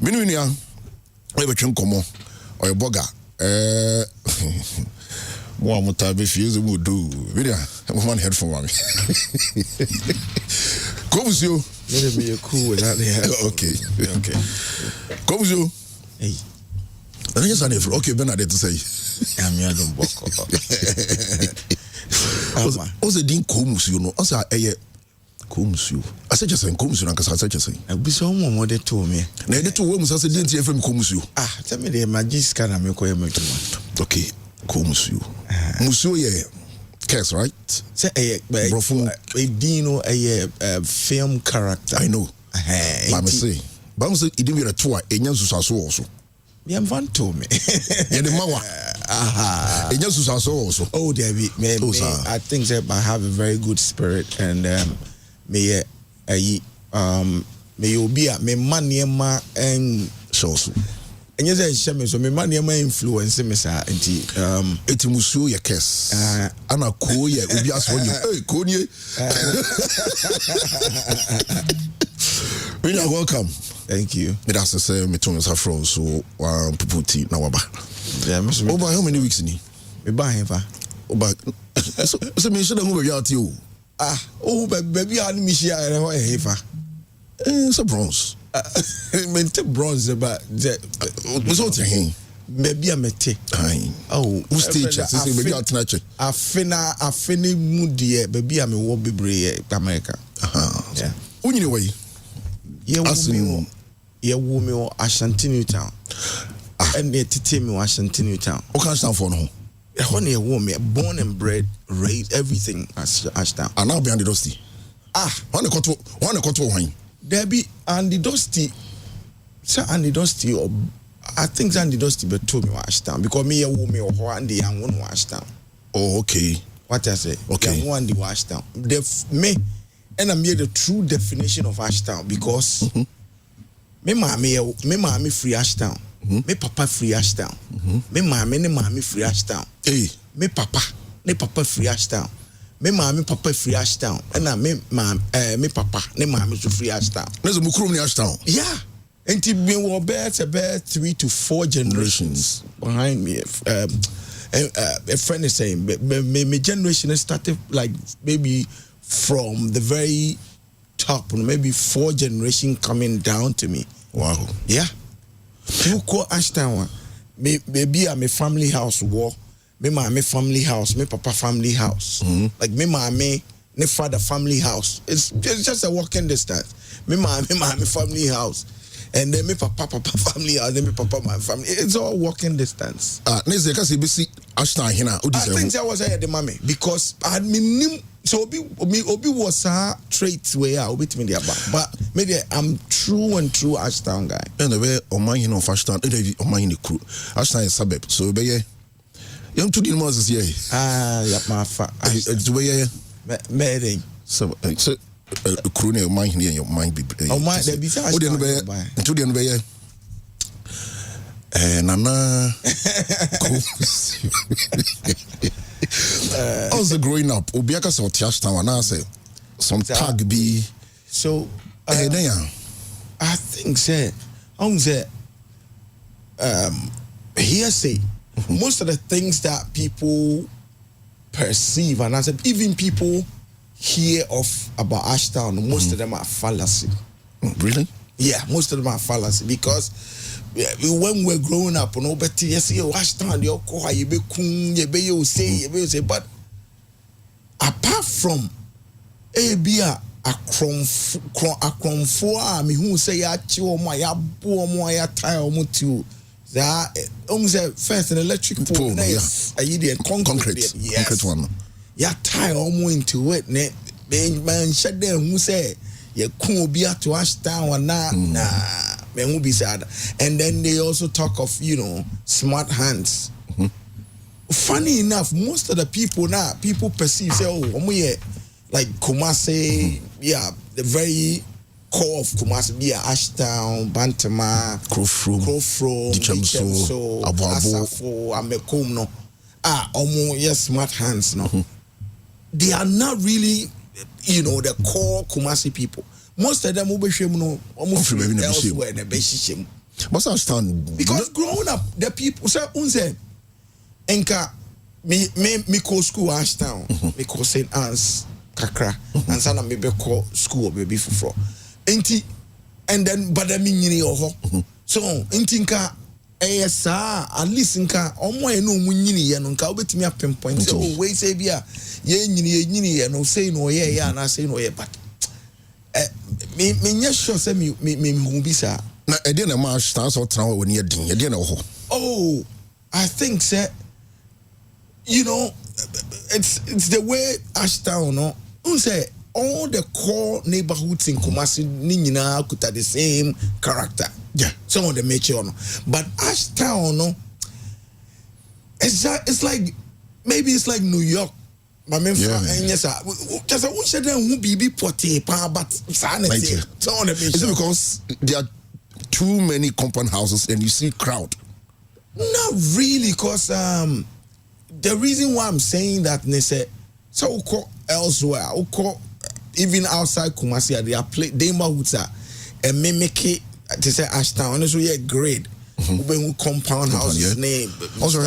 Minunia, I have a chunk or a bogger. One time if you would do, video, one head for one. Koo Musuo. Let me be cool without the hair. Okay. Koo Musuo. Hey. I just had it. Okay, Bernard to say. I'm your dumb boko. Was a dean Koo Musuo, no? I said, Koo Musuo. I said, just saying, Koo Musuo, and I said, just saying. I be so more they told me. Now, the two women said, didn't you from Koo Musuo? Ah, tell me the magic scan and make okay, Koo Musuo. Musuo, yeah. Curse, right? Say a Dino a film character. I know. Let me say. But I'm saying, it didn't be a tour, and Yansu also. Yeah, Van told me. Yeah, the Mawa. Aha. And Yansu also. Oh, Debbie, I think that I have a very good spirit, and may you be at me money and shows. And you say, so me money influence me, sir. It's Musuo, your case. And a cool, yeah, we be asked when you, hey, Coney. We are welcome. Thank you. Me that's the same. Me turn us afro so people tea now aba. Yeah, over how many weeks ni? Me buy him fa. Over so me should go be out you. Baby I me share e fa. So bronze. Me te bronze but what's what you baby I mete. Oh, who stage say baby out na check. Afina mudie baby I me wo bebre America. Yeah. Anyway. Yeah, woman or Ashtown town. And they tell me Ashtown town. What can stand for no? A woman born and bred, raised everything as Ashtown. And now behind the dusty. One a wine. There be Andy Dusty. Sir Andy Dusty or I think Andy Dusty but told me Ashtown because me a woman or one the young one Ashtown. Oh, okay. What I say? Okay. One the Ashtown. Me. And I made the true definition of Ashtown because me mommy free Ashtown, me papa free Ashtown, me mommy free Ashtown, me papa free Ashtown, me mommy papa free Ashtown, and I me papa ne mommy free Ashtown. There's a mukrum in Ashtown. Yeah, and it be about 3 to 4 generations behind me. A friend is saying, my generation started like maybe. From the very top, maybe 4 generations coming down to me. Wow. Yeah. You call Ashtown, maybe I'm a family house war. Me family house, me papa family house. Like me ne father family house. It's just a walking distance. Me family house. And then me papa family house, then me papa my family. It's all walking distance. Nese kasi bisi Ashtown hina. I think that was the mommy because I mean. So Obi was a trait where I obi me about, but maybe I'm true Ashtown guy. And the way on my of Ashtown, on my crew. Ashtown is suburb, so be young to the Moses here. Yeah, my fa. It's the way Meeting. So crew near mine here, your mind be. Oh my, there be to the end way. Nana. Also growing up, Obiaka saw Ashtown and I say some tag be so I think say hearsay. Most of the things that people perceive and I said even people hear about Ashtown, most of them are fallacy. Really? Yeah, most of them are fallacy because when we're growing up, no better you see Ashtown, you call you be kun, you be say, but apart from a crom for me who say ya chill ya bo ya tire mutu that first an electric pole, yes, a idiot concrete, yes, concrete one, ya tie into it, man, shut down who say ya kun be to Ashtown or nah. Men will be sad. And then they also talk of, smart hands. Funny enough, most of the people now, people perceive, say, like Kumasi, the very core of Kumasi, Ashtown, Bantama, Krofro, Dichamso, Asafo, Amekumno. Smart hands, no. They are not really, the core Kumasi people. Most of them will be almost from elsewhere in the basic. What's Ashtown? Because growing up, the people say, "Unse, enka me call school Ashtown, me call St. Anne's Kakra, and sana me be call school baby for enti, and then but I mean so enti nka at least nka omo eno munyini ye no nka obetimi pinpoint say oh we say bia ye nyini ye no say no ye ya na say no ye but me nya sure say me hu bi sa na e dey na ma Ashtown so tran woni ye din ye dey na ho. Oh, I think say you know it's the way Ashtown no say all the core neighborhoods in Kumasi ni nyina kuta the same character. Yeah, some of the major no, but Ashtown no, it's like maybe it's like New York. My main yes, just I wish there won't be potty, but some of the major. Is it because there are too many compound houses and you see crowd? Not really, because the reason why I'm saying that they say so elsewhere, even outside Kumasi, they are neighborhoods and mimic it. To say Ashtown, and so yeah, grade. When compound houses name. Also, I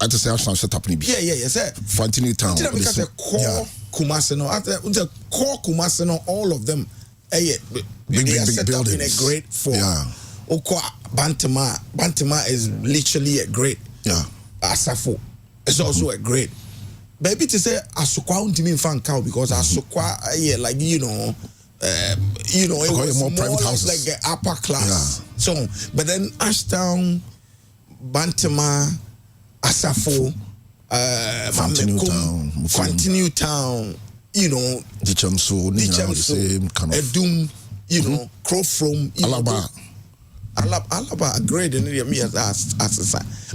to say Ashtown set up in Yeah, sir. Fantini Town. Because the core Kumasi, no, the core Kumasi, no, all of them, they are set buildings. Up in a grade 4. Yeah. Oko Bantama is literally a grade. Yeah. Asafo is also a grade. Baby to say Asukwa unti fan cow because Asukwa like it was more private houses. Like the upper class. Yeah. So, but then Ashtown, Bantama, Asafo, Continue Town, Dichamso, Edum, Crow from Alaba, grade in me as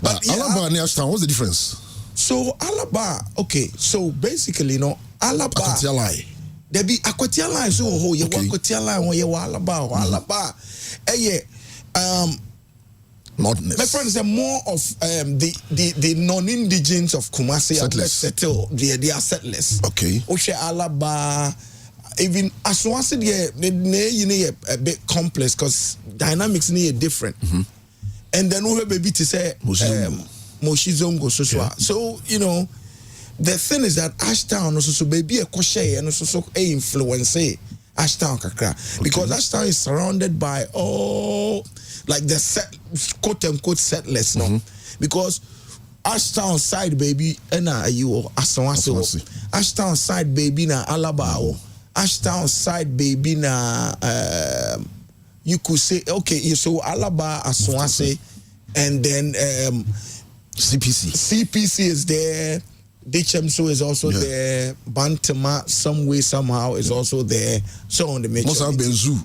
but Alaba and Ashtown, what's the difference? So Alaba, okay, so basically, Alaba. There be Aquatiala so ho ye Aquatiala or ye Alaba. Moderness. My friends are more of the non-indigens of Kumasi settled. They are settlers. Okay. Oshe Alaba, even Aswasi a bit complex because dynamics need different. And then we baby to say Moshizongo so the thing is that Ashtown also baby a crochet and also a influence Ashtown kakra because Ashtown is surrounded by all like the quote unquote settlers no because Ashtown side baby na you Asawase Ashtown side baby na Alaba Ashtown side baby na you could say okay so Alaba Asawase and then CPC is there. Dichamso is also there. Bantama, some way, somehow, is also there. So on the major. Must have been zoo.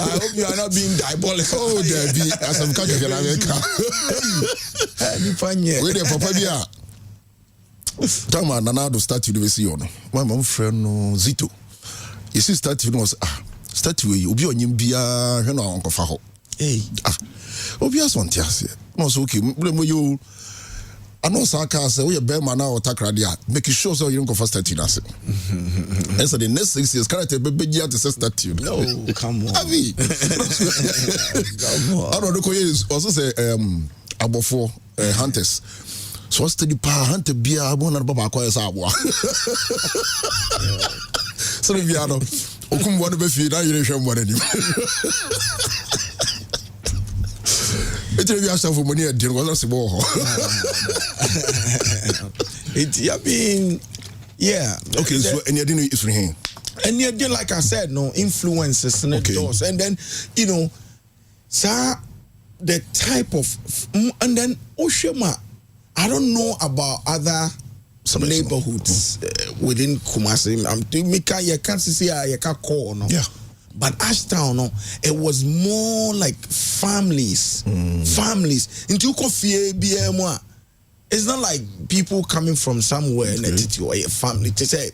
I hope you are not being diabolical. Oh, there be as I'm catching the America. Where the Papa Bia? Tama Nanado start university on. My mom friend Zito. You see, start was statue you be on him bia hwena onko fa ho obia so ntiase no so okay you ano sa ka say we be man na otakra dia make sure so you don't go for statue na say and so the next 6 years character be gia to statue no come on abi I don't know also say abofo hunters so study pa hunter bia bo na baba kwa say aboa so the bia no okum one be fi na yire hwem one ani It's a Ashtown for money and deal with us more. Okay, so and you didn't is for him. And you did like I said, no influences and doors. And then, sir, the type of and then Oshema, I don't know about other neighborhoods within Kumasi. I'm doing you can't see you can't call no. Yeah. But Ashtown, no, it was more like families. Families. It's not like people coming from somewhere or a family. To say,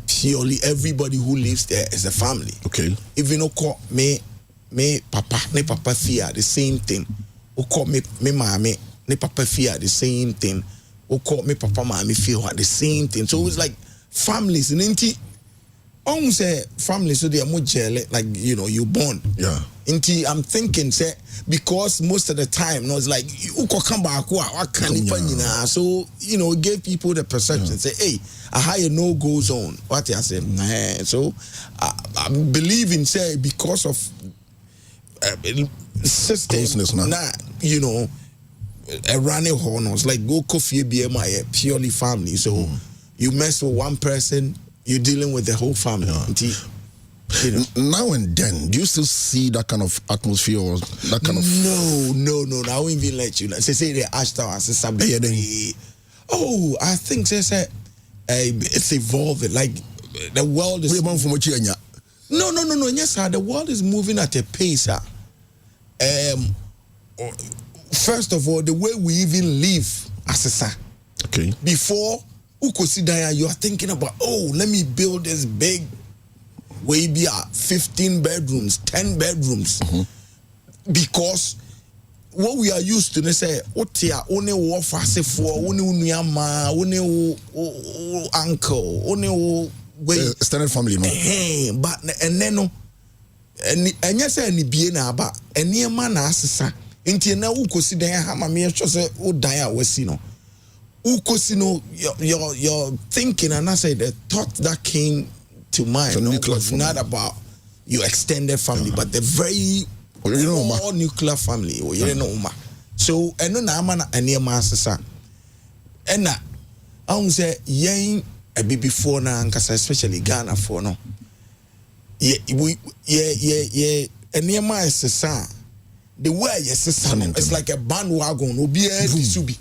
purely everybody who lives there is a family. Okay. If you know, me papa fear the same thing. Me mama, me papa fear the same thing. call me papa mommy feel the same thing. So it's like families and say family so they are more jealous, like you born. Yeah. I'm thinking say because most of the time no it's like you come back what can so it gave people the perception say hey a higher no go zone what I say so I believe in say because of system a running horns like go coffee BMI purely family so you mess with one person you're dealing with the whole family. Now and then, do you still see that kind of atmosphere or that kind of? No. I won't even let you. Say the Ashtown as somebody. Oh, I think it's evolving. Like the world is. No. Yes, sir. The world is moving at a pace. First of all, the way we even live as a sir. Okay. Before Ukosidaya, you are thinking about let me build this big. We be 15 bedrooms, 10 bedrooms, because what we are used to, they say, only war fast for, only unyama, only uncle, only standard family, no. But and then and yes, any be na ba, and near man asesa. Inti na ukosi dan ha ma me say o dan a wasi no. Ukosi no your thinking and I say the thought that came to mind was not about your extended family, but the very all nuclear family. So and no na man and near master and na I say yen a bit before na especially Ghana for no. Yeah and near my sister the way it's like a bandwagon obi subi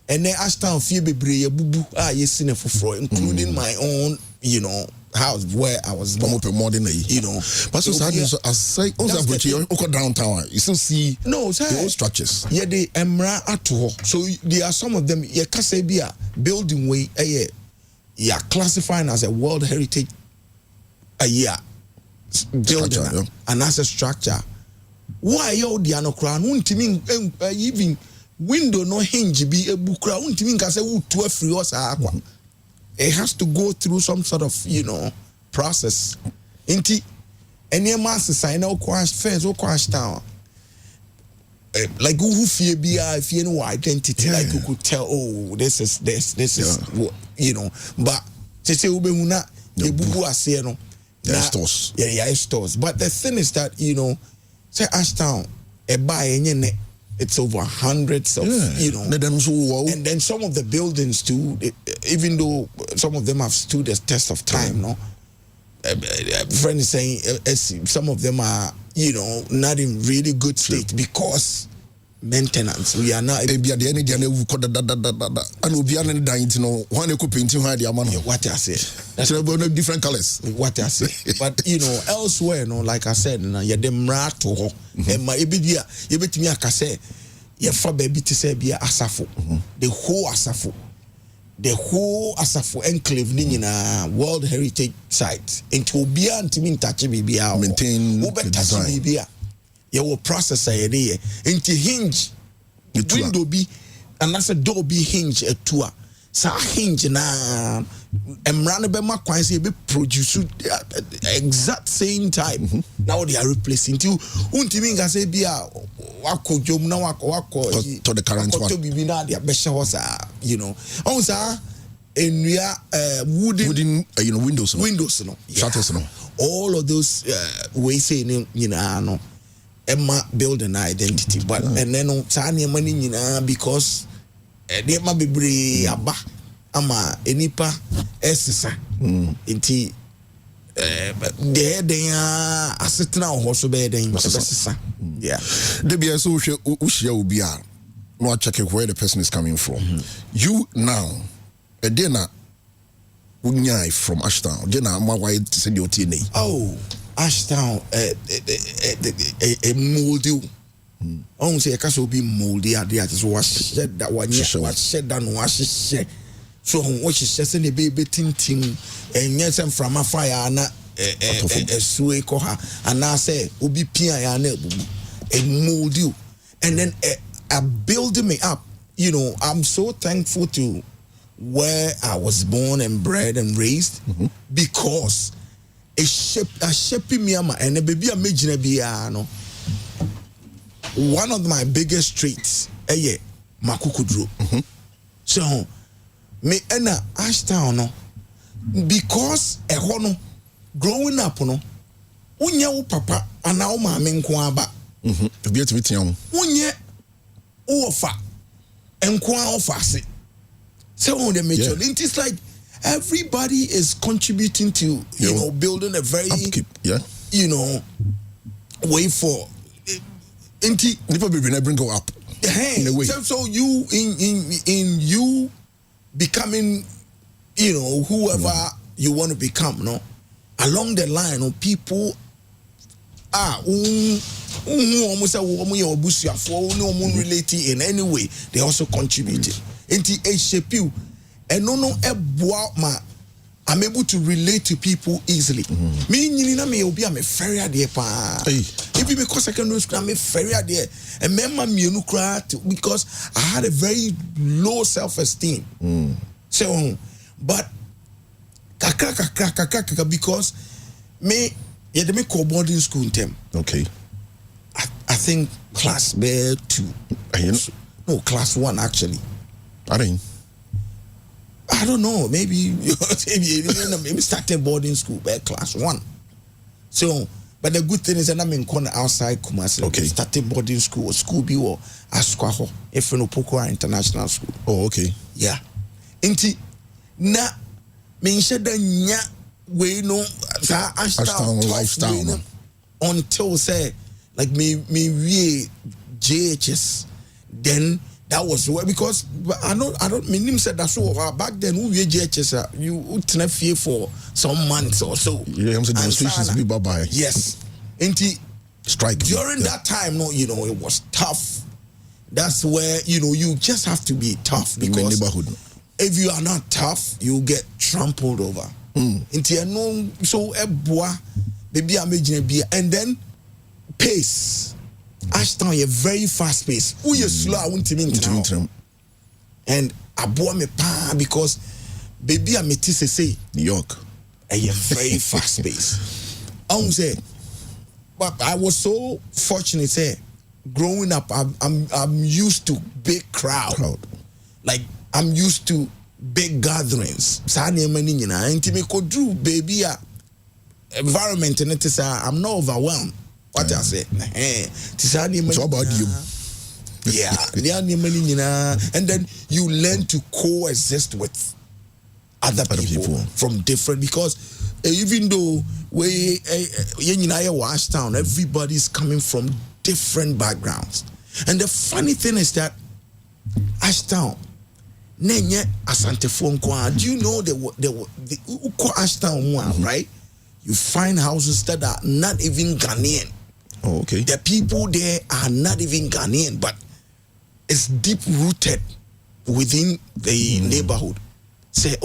and then Ashtown fie bebre bubu yesine foforo including my own house where I was born, more than but so I say downtown you still see the old structures the emra ato so there are some of them building way classifying as a World Heritage building and as a structure why you the anokra even window no hinge be a bukra untimi nka say wo free us akwa it has to go through some sort of process inti any mass sign no crash first or crash down like who fear be if you know identity like you could tell this is but they say ubehuna e bubu ase no stores stores but the thing is that say Ashtown e buy enye it's over hundreds of and then some of the buildings too, even though some of them have stood the test of time, friend is saying some of them are not in really good state because maintenance we are not what I say different colors what I say but elsewhere like I said them rato and my ebidia yebetimi akase yefa baby to say be asafo the whole asafo enclave ni na World Heritage site into obia ntimi ntache bibia maintain the design your processor into hinge window be and that's a door be hinge a tour so hinge na emrane be ma kwan say be produce exact same type now they are replacing to untimi nga say bia wakojom na wako to the current one to be na dia be shows on sa enua wooden windows no shutters no all of those we say no Emma build an identity but and then on tanya money because they ma bebre aba ama enipa esesa inti they are asetna ho so be den esesa they be so ushia obi a no check where the person is coming from you now a dinner unyai from Ashtown dinner ma why say the otine Ashtown a moldy on say a be moldy idea just was said that one said that was so what she says in the baby tinting and yes and from a fire and a sway koha and I say ubi pia a moldy and then a building me up you know, I'm so thankful to where I was born and bred and raised because a shaping me and a baby a major no. One of my biggest traits, Makukudro. So me ena Ashtown no because a hono growing up no unya wo papa ana wo maame nko aba obi atimi wo unye ofa enko ofa se so the major it's like everybody is contributing to you know building a very upkeep, you know way for inti people be bring go up in a way. So you in you becoming, you know, whoever you want to become, no, along the line, no, people almost relating in any way, they also contributed. Into a shape you and no I'm able to relate to people easily. Me, me obi am a ferry idea pa. Even because secondary school, I'm a ferry idea. And remember me because I had a very low self-esteem. So, but because me, yeah, they make boarding school in them. Okay. I think class B 2. No, class 1 actually. I don't know. Maybe started boarding school by class 1. So, but the good thing is that I'm in corner outside Kumasi. Okay. Started boarding school be or Askwaho, Unauthorized Poku International School. Oh, okay. Yeah. Inti na me sheda nya we no Ashtown lifestyle until say like me we JHS then. That was where because I don't mean said that so back then we JHS you would fear for some months or so. Yeah, I'm saying demonstrations be bye. Yes. Inti strike during that time, no, you know, it was tough. That's where, you know, you just have to be tough because in the neighborhood. If you are not tough, you get trampled over. Inti no so baby and then pace. Ashtown, you're very fast paced. Who you slow, I won't even. And I bought me pa because baby, I met say New York. And you're very fast paced. I won't say, but I was so fortunate. Say, growing up, I'm used to big crowd. Like I'm used to big gatherings. Baby, environment and it is I'm not overwhelmed. What I say? It's about you. Yeah. And then you learn to coexist with other people from different because even though we Ashtown, everybody's coming from different backgrounds. And the funny thing is that Ashtown, Nenye Asante Fonkwa, do you know the Ashtown, right? You find houses that are not even Ghanaian. Oh, okay. The people there are not even Ghanaian, but it's deep rooted within the neighborhood. Say,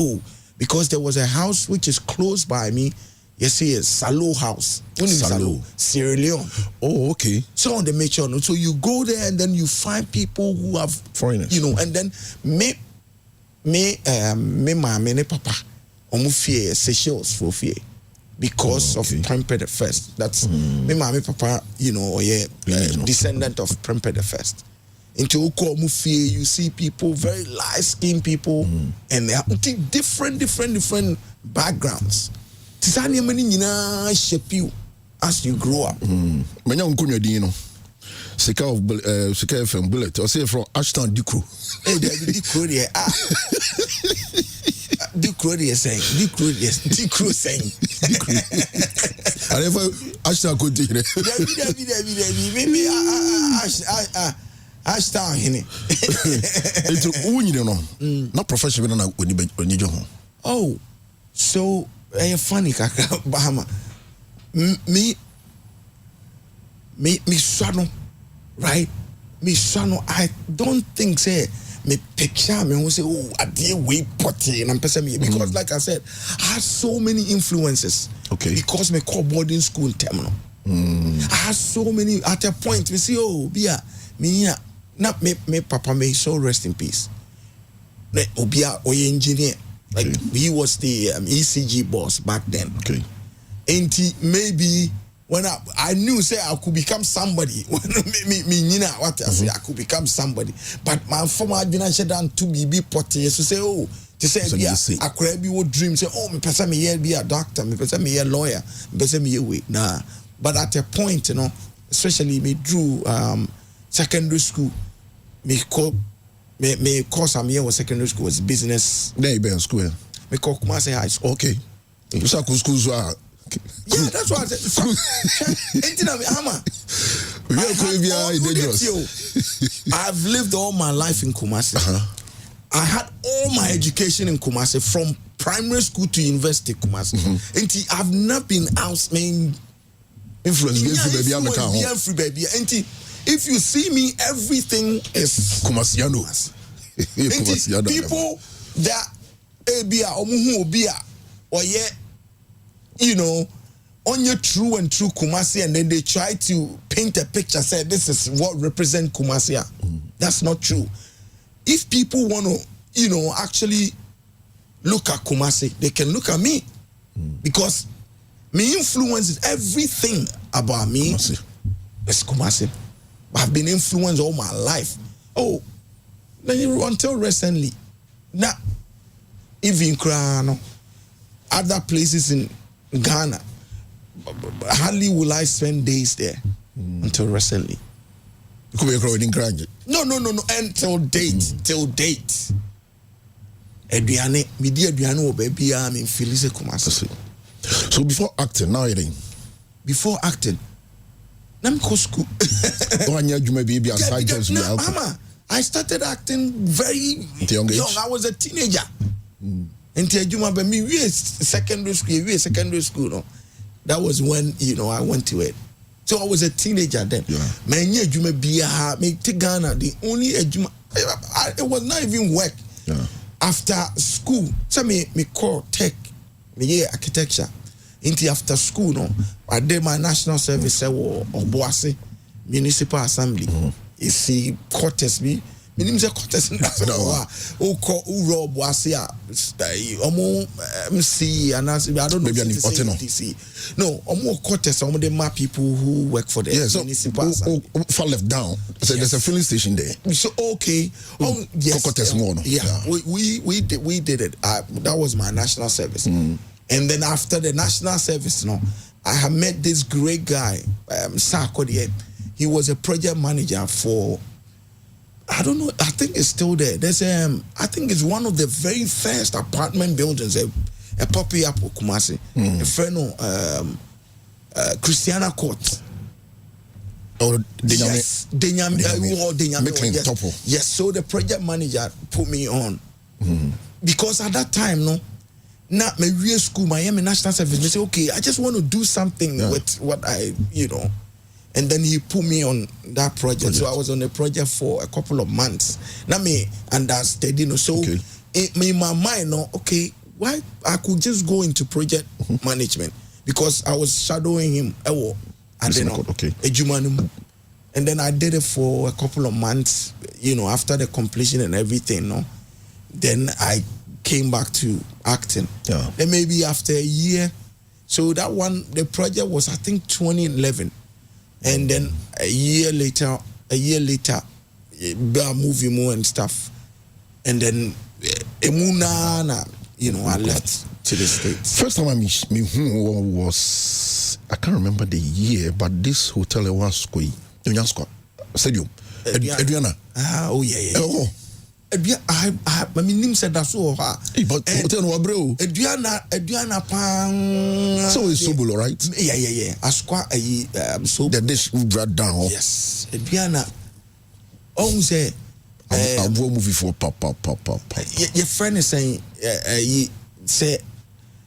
because there was a house which is close by me. You see, a Salo house. Salo, Sierra Leone. Oh, okay. So on the mission. So you go there and then you find people who have foreigners. You know, and then me papa, omufie Seychelles for fear. Because of Prempeh the First. That's me, mommy, papa, you know, descendant of Prempeh the First. Into Ukomufie, you see people, very light-skinned people, and they have different backgrounds. Tisani many shape you as you grow up. Many unkunya dino. Sika FM bullet. Or say from Ashtown Dikro. Hey, Dikro there. Dikro saying. Dikro saying. I never Ashtown could do it. Maybe Ashtown hini. It's you know. Not professional when you go home. Oh, so funny kaka Bahama. Me swano, right? Me swano. I don't think say me picture me who say I dear way potty and I'm me because like I said, I had so many influences. Okay. Because me call boarding school terminal. I had so many at a point we say Not me papa may so rest in peace. Obia Oye engineer. Like he was the ECG boss back then. Okay. And maybe when I knew say I could become somebody. When me what I say I could become somebody. But my former administration to be potty so say to say yeah I could be what dream say me person me here be a doctor, me person me here lawyer, me person me here wait. Nah. But at a point, especially me drew secondary school, me course I'm here was secondary school was business. There you be in school. Me call Kumasi High School. Okay. You say schools are. Yeah, that's what I said. Hammer. I've lived all my life in Kumasi. I had all my education in Kumasi from primary school to university Kumasi. And I've not been out, man. Influence baby. And if you see me, everything is Kumasiano. People that or on your true Kumasi, and then they try to paint a picture, say this is what represent Kumasi. That's not true. If people want to, actually look at Kumasi, they can look at me because me influences everything about me. Kumasi. It's Kumasi. I've been influenced all my life. Oh, until recently. Now, even Krano, other places in Ghana, hardly will I spend days there until recently. You could be growing in No. Until date. Till date. Eduane, media Eduane, baby, I'm in Felice Kumasi. So before acting, now you're in. Before acting, I'm go school. I started acting very young. I was a teenager. Until me we secondary school. No, that was when I went to it. So I was a teenager then. Man, Ghana the only it was not even work. After school, so me call tech, me architecture. Into after school, no, I did my national service or Boase Municipal Assembly. You see, quarters me. Minimum quarters in that. Call Uro Boase. MC and I don't know. Maybe no, more quarters. Some of them are people who work for the municipal assembly. Far left down. So there's a filling station there. So okay. Yes. We did it. That was my national service. And then after the national service, I have met this great guy, Sarkodie. He was a project manager for, I don't know, I think it's still there. There's I think it's one of the very first apartment buildings, a poppy up Kumasi. A friend Christiana Court. Or yes, yes. So the project manager put me on because at that time, not my real school, Miami National Service. They say, okay, I just want to do something with what I, And then he put me on that project. So I was on the project for a couple of months. Now me understand, So in my mind, okay, why I could just go into project management because I was shadowing him. And then and then I did it for a couple of months. After the completion and everything. Then I came back to acting. Then maybe after a year, so that one, the project was I think 2011, and then a year later, movie more and stuff, and then I left to the States. First time I met me was I can't remember the year, but this hotel was Stadium. Adriana. Oh yeah. I mean, said that's so hard. But Adriana Pang. So it's Sobolo, right? Yeah. Asqua so the dish brought down. Yes, Adriana. Say I'll go movie for pop. Your friend is saying, say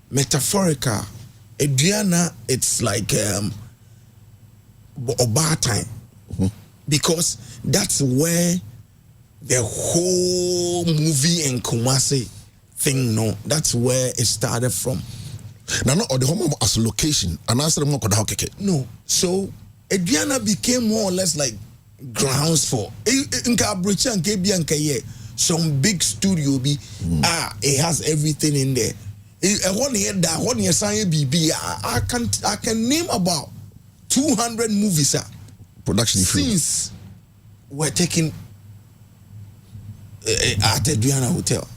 metaphorical. Adriana, it's like a bar time because that's where the whole movie in Kumasi thing, that's where it started from. Now, not the home as a location, and answer them. No, so Adriana became more or less like grounds for. Nka Abrocha and Kebi and Kaye, some big studio be it has everything in there. One year that 1 year sign BB, I can name about 200 movies production since we're taking at the Diana Hotel.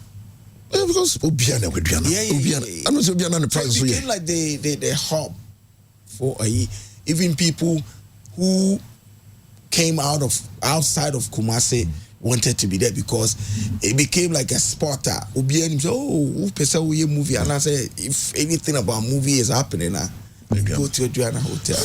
Because Obiana with Diana. I know Obiana the price. It became like the hub for even people who came outside of Kumasi wanted to be there because it became like a spot. Obiana say, oh, person we movie, and I say if anything about movie is happening, go to a Diana Hotel.